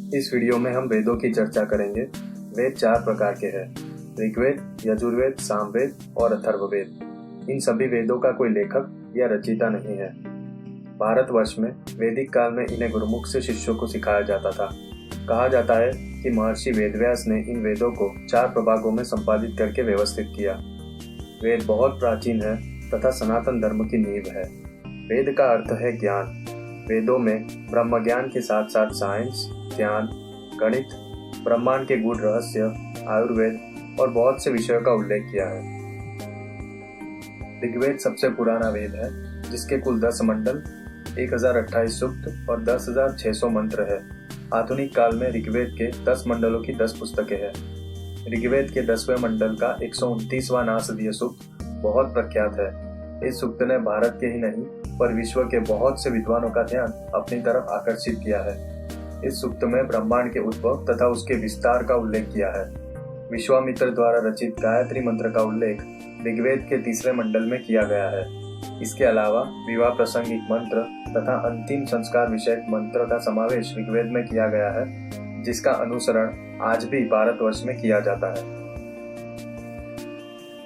इस वीडियो में हम वेदों की चर्चा करेंगे। वेद 4 प्रकार के हैं: ऋग्वेद, यजुर्वेद, सामवेद और अथर्ववेद। इन सभी वेदों का कोई लेखक या रचयिता नहीं है। भारतवर्ष में वैदिक काल में इन्हें गुरुमुख से शिष्यों को सिखाया जाता था। कहा जाता है कि महर्षि वेदव्यास ने इन वेदों को 4 प्रभागों में संपादित करके व्यवस्थित किया। वेद बहुत प्राचीन है तथा सनातन धर्म की नींव है। वेद का अर्थ है ज्ञान। वेदों में ब्रह्म ज्ञान के साथ साथ साइंस, ज्ञान, गणित, ब्रह्मांड के गूढ़ रहस्य, आयुर्वेद और बहुत से विषयों का उल्लेख किया है। ऋग्वेद सबसे पुराना वेद है, जिसके कुल 10 मंडल, 1028 सूक्त और 10,600 मंत्र है। आधुनिक काल में ऋग्वेद के 10 मंडलों की 10 पुस्तकें हैं। ऋग्वेद के 10वें मंडल का 129वां नासदीय सूक्त बहुत प्रख्यात है। इस सूक्त ने भारत के ही नहीं पर विश्व के बहुत से विद्वानों का ध्यान अपनी तरफ आकर्षित किया है। इस सूक्त में ब्रह्मांड के उद्भव तथा उसके विस्तार का उल्लेख किया है। विश्वामित्र द्वारा रचित गायत्री मंत्र का उल्लेख ऋग्वेद के 3रे मंडल में किया गया है। इसके अलावा विवाह प्रसंगिक मंत्र तथा अंतिम संस्कार विषयक मंत्र का समावेश ऋग्वेद में किया गया है, जिसका अनुसरण आज भी भारतवर्ष में किया जाता है।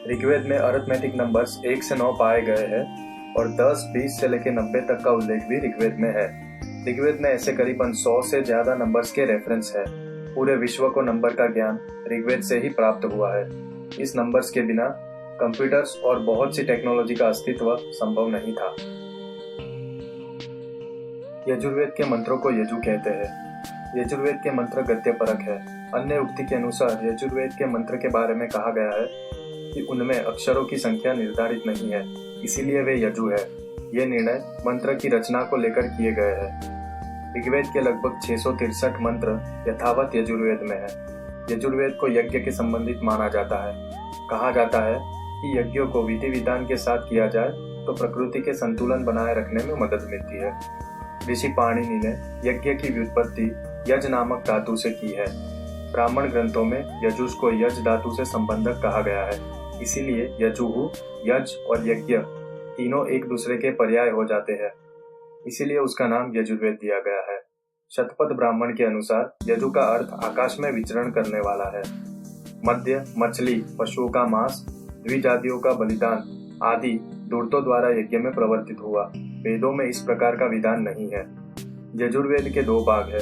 ऋग्वेद में अरिथमेटिक नंबर्स 1 से 9 पाए गए हैं और 10, 20 से लेकर 90 तक का उल्लेख भी ऋग्वेद में है। ऋग्वेद में ऐसे करीबन 100 से ज्यादा नंबर्स के रेफरेंस है। पूरे विश्व को नंबर का ज्ञान ऋग्वेद से ही प्राप्त हुआ है। इस नंबर्स के बिना कंप्यूटर्स और बहुत सी टेक्नोलॉजी का अस्तित्व संभव नहीं था। यजुर्वेद के मंत्रों को यजु कहते हैं। यजुर्वेद के मंत्र गद्य परक है। अन्य उक्ति के अनुसार यजुर्वेद के मंत्र के बारे में कहा गया है कि उनमें अक्षरों की संख्या निर्धारित नहीं है, इसीलिए वे यजु है। ये निर्णय मंत्र की रचना को लेकर किए गए हैं। ऋग्वेद के लगभग 663 मंत्र यथावत यजुर्वेद में है। यजुर्वेद को यज्ञ के संबंधित माना जाता है। कहा जाता है कि यज्ञों को विधि विधान के साथ किया जाए तो प्रकृति के संतुलन बनाए रखने में मदद मिलती है। ऋषि पाणिनि ने यज्ञ की व्युत्पत्ति यज नामक धातु से की है। ब्राह्मण ग्रंथों में यजुष को यज धातु से संबंधक कहा गया है, इसीलिए यजुहु, यज और यज्ञ तीनों एक दूसरे के पर्याय हो जाते हैं, इसीलिए उसका नाम यजुर्वेद दिया गया है। शतपथ ब्राह्मण के अनुसार यजु का अर्थ आकाश में विचरण करने वाला है। मद्य, मछली, पशुओं का मांस, द्विजातियों का बलिदान आदि दूतों द्वारा यज्ञ में प्रवर्तित हुआ। वेदों में इस प्रकार का विधान नहीं है। यजुर्वेद के 2 भाग है,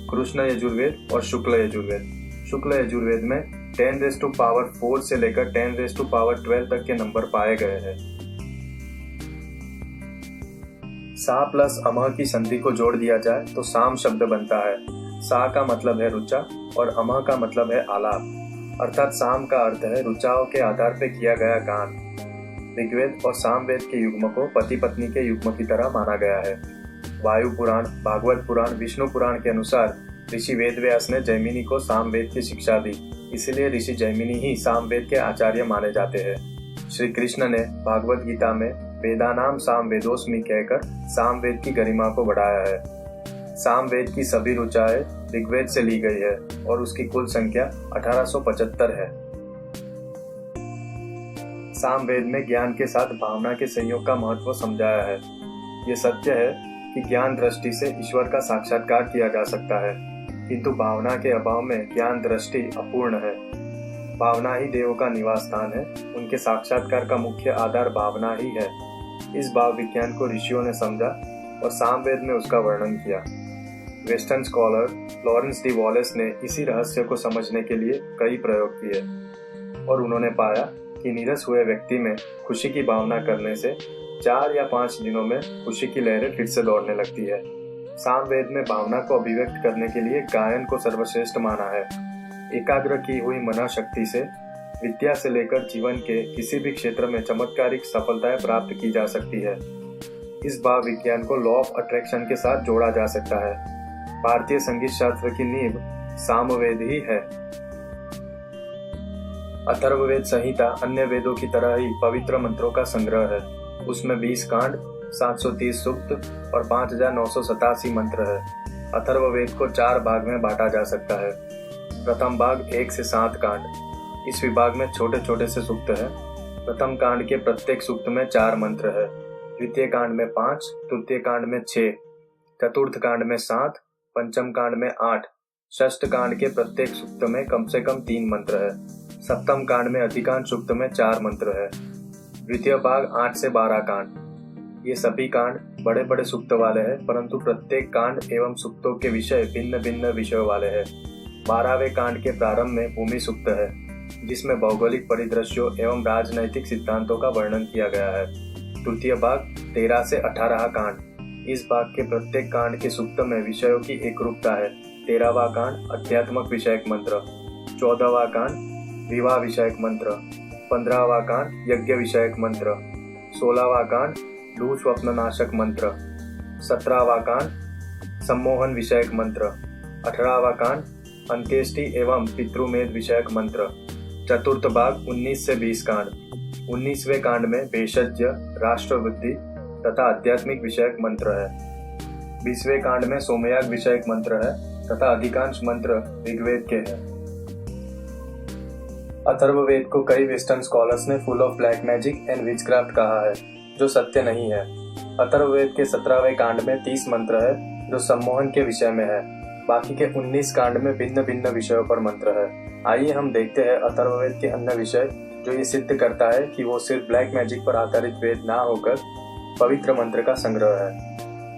कृष्ण यजुर्वेद और शुक्ल यजुर्वेद। शुक्ल यजुर्वेद में 10⁴ से लेकर 10⁻12 तक के नंबर पाए गए हैं। सा प्लस अमह की संधि को जोड़ दिया जाए तो साम शब्द बनता है। सा का मतलब है रुचा और अमह का मतलब है आलाप, अर्थात साम का अर्थ है रुचाओं के आधार पर किया गया गान। ऋग्वेद और सामवेद के युग्म को पति पत्नी के युग्म की तरह माना गया है। वायु पुराण, भागवत पुराण, विष्णु पुराण के अनुसार ऋषि वेदव्यास ने जैमिनी को सामवेद की शिक्षा दी, इसलिए ऋषि जैमिनी ही सामवेद के आचार्य माने जाते हैं। श्री कृष्ण ने भागवत गीता में वेदानाम सामवेदोस्मि कहकर सामवेद की गरिमा को बढ़ाया है। सामवेद की सभी ऋचाएं ऋग्वेद से ली गई है और उसकी कुल संख्या 1875 है। सामवेद में ज्ञान के साथ भावना के संयोग का महत्व समझाया है। ये सत्य है कि ज्ञान दृष्टि से ईश्वर का साक्षात्कार किया जा सकता है, किंतु भावना के अभाव में ज्ञान दृष्टि अपूर्ण है। भावना ही देवों का निवास स्थान है। उनके साक्षात्कार का मुख्य आधार भावना ही है। इस भाव विज्ञान को ऋषियों ने समझा और सामवेद में उसका वर्णन किया। Western scholar Lawrence D Wallace ने इसी रहस्य को समझने के लिए कई प्रयोग किए और उन्होंने पाया कि नीरस हुए व्यक्ति में खुशी की भावना करने से 4 या 5 दिनों में खुशी की लहरें फिर से दौड़ने लगती है। सामवेद में भावना को अभिव्यक्त करने के लिए गायन को सर्वश्रेष्ठ माना है। एकाग्र की हुई मना शक्ति से विद्या से लेकर जीवन के किसी भी क्षेत्र में चमत्कारिक सफलताएं प्राप्त की जा सकती है। इस भाव विज्ञान को लॉ ऑफ अट्रैक्शन के साथ जोड़ा जा सकता है। भारतीय संगीत शास्त्र की नींव सामवेद ही है। अथर्ववेद संहिता अन्य वेदों की तरह ही पवित्र मंत्रों का संग्रह है। उसमें 20 कांड, 730 सूक्त और 5987 मंत्र है। अथर्ववेद को 4 भाग में बांटा जा सकता है। प्रथम भाग 1 से 7 कांड। इस विभाग में छोटे छोटे से सूक्त है। प्रथम कांड के प्रत्येक सूक्त में 4 मंत्र है। द्वितीय कांड में 5, तृतीय कांड में 6, चतुर्थ कांड में 7, पंचम कांड में 8, षष्ठ कांड के प्रत्येक सूक्त में कम से कम 3 मंत्र है। सप्तम कांड में अधिकांश सूक्त में 4 मंत्र है। द्वितीय भाग 8 से 12 कांड। ये सभी कांड बड़े बड़े सूक्त वाले हैं, परंतु प्रत्येक कांड एवं सूक्तों के विषय भिन्न भिन्न विषयों वाले हैं। 12वें कांड के प्रारंभ में भूमि सूक्त है, जिसमें भौगोलिक परिदृश्यों एवं राजनैतिक सिद्धांतों का वर्णन किया गया है। तृतीय भाग 13 से 18 कांड। इस भाग के प्रत्येक कांड के सूक्त में विषयों की एकरूपता है। 13वां कांड अध्यात्मक विषयक मंत्र, 14वां कांड विवाह विषयक मंत्र, 15वां कांड यज्ञ विषयक मंत्र, 16वां कांड लू स्वप्न नाशक मंत्र, 17वां कांड सम्मोहन विषयक मंत्र, 18वां कांड अंत्येष्टि एवं पितृमेध विषयक मंत्र। चतुर्थ भाग 19 से 20 कांड। 19वें कांड में भेषज, राष्ट्रवृद्धि तथा आध्यात्मिक विषयक मंत्र है। 20वें कांड में सोमयाग विषयक मंत्र है तथा अधिकांश मंत्र ऋग्वेद के हैं। अथर्ववेद को कई वेस्टर्न स्कॉलर्स ने full of black magic and witchcraft कहा है, जो सत्य नहीं है। अथर्ववेद के 17वें कांड में 30 मंत्र है, जो सम्मोहन के विषय में है। बाकी के 19 कांड में भिन्न भिन्न विषयों पर मंत्र है। आइए हम देखते हैं अथर्ववेद के अन्य विषय, जो ये सिद्ध करता है कि वो सिर्फ ब्लैक मैजिक पर आधारित वेद ना होकर पवित्र मंत्र का संग्रह है।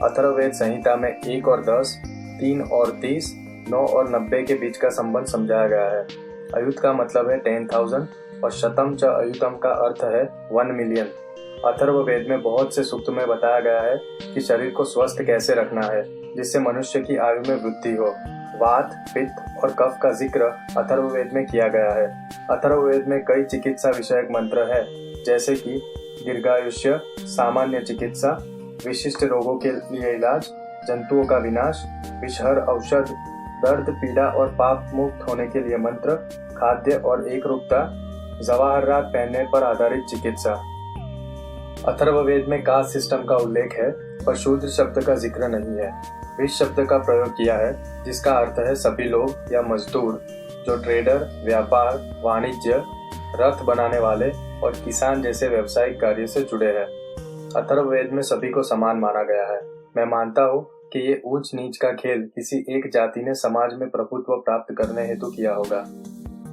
अथर्ववेद संहिता में 1 और 10, 3 और 30, 9 और 90 के बीच का संबंध समझाया गया है। अयुत का मतलब है 10,000 और शतम च अयुतम का अर्थ है 1 मिलियन। अथर्ववेद में बहुत से सूक्त में बताया गया है कि शरीर को स्वस्थ कैसे रखना है, जिससे मनुष्य की आयु में वृद्धि हो। वात, पित्त और कफ का जिक्र अथर्ववेद में किया गया है। अथर्ववेद में कई चिकित्सा विषयक मंत्र है, जैसे कि दीर्घायुष्य, सामान्य चिकित्सा, विशिष्ट रोगों के लिए इलाज, जंतुओं का विनाश, विषहर औषध, दर्द, पीड़ा और पाप मुक्त होने के लिए मंत्र, खाद्य और एकरूपता, जवाहरात पहनने पर आधारित चिकित्सा। अथर्ववेद में कास्ट सिस्टम का उल्लेख है, पर शूद्र शब्द का जिक्र नहीं है। विश शब्द का प्रयोग किया है, जिसका अर्थ है सभी लोग या मजदूर, जो ट्रेडर, व्यापार, वाणिज्य, रथ बनाने वाले और किसान जैसे व्यावसायिक कार्य से जुड़े हैं। अथर्ववेद में सभी को समान माना गया है। मैं मानता हूँ कि ये ऊंच नीच का खेल किसी एक जाति ने समाज में प्रभुत्व प्राप्त करने हेतु किया होगा,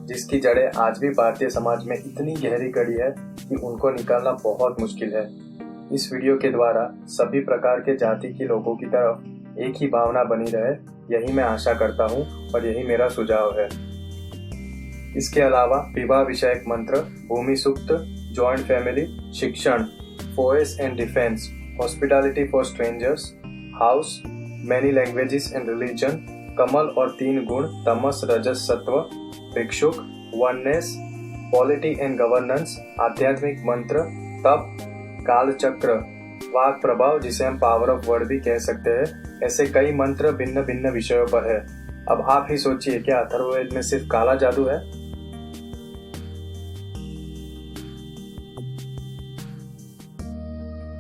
जिसकी जड़ें आज भी भारतीय समाज में इतनी गहरी गड़ी है कि उनको निकालना बहुत मुश्किल है। इस वीडियो के द्वारा सभी प्रकार के जाति के लोगों की तरफ एक ही भावना बनी रहे, यही मैं आशा करता हूँ और यही मेरा सुझाव है। इसके अलावा विवाह विषयक मंत्र, भूमि सूक्त, जॉइंट फैमिली, शिक्षण, force and defence, hospitality for strangers, house, many languages and religion, कमल और 3 गुण, तमस, रजस, सत्व, भिक्षुक, वननेस, पॉलिटी एंड गवर्नेंस, आध्यात्मिक मंत्र, तप, कालचक्र, वाक प्रभाव, जिसे हम पावर ऑफ वर्ड भी कह सकते हैं, ऐसे कई मंत्र भिन्न भिन्न विषयों पर है। अब आप ही सोचिए, क्या अथर्ववेद में सिर्फ काला जादू है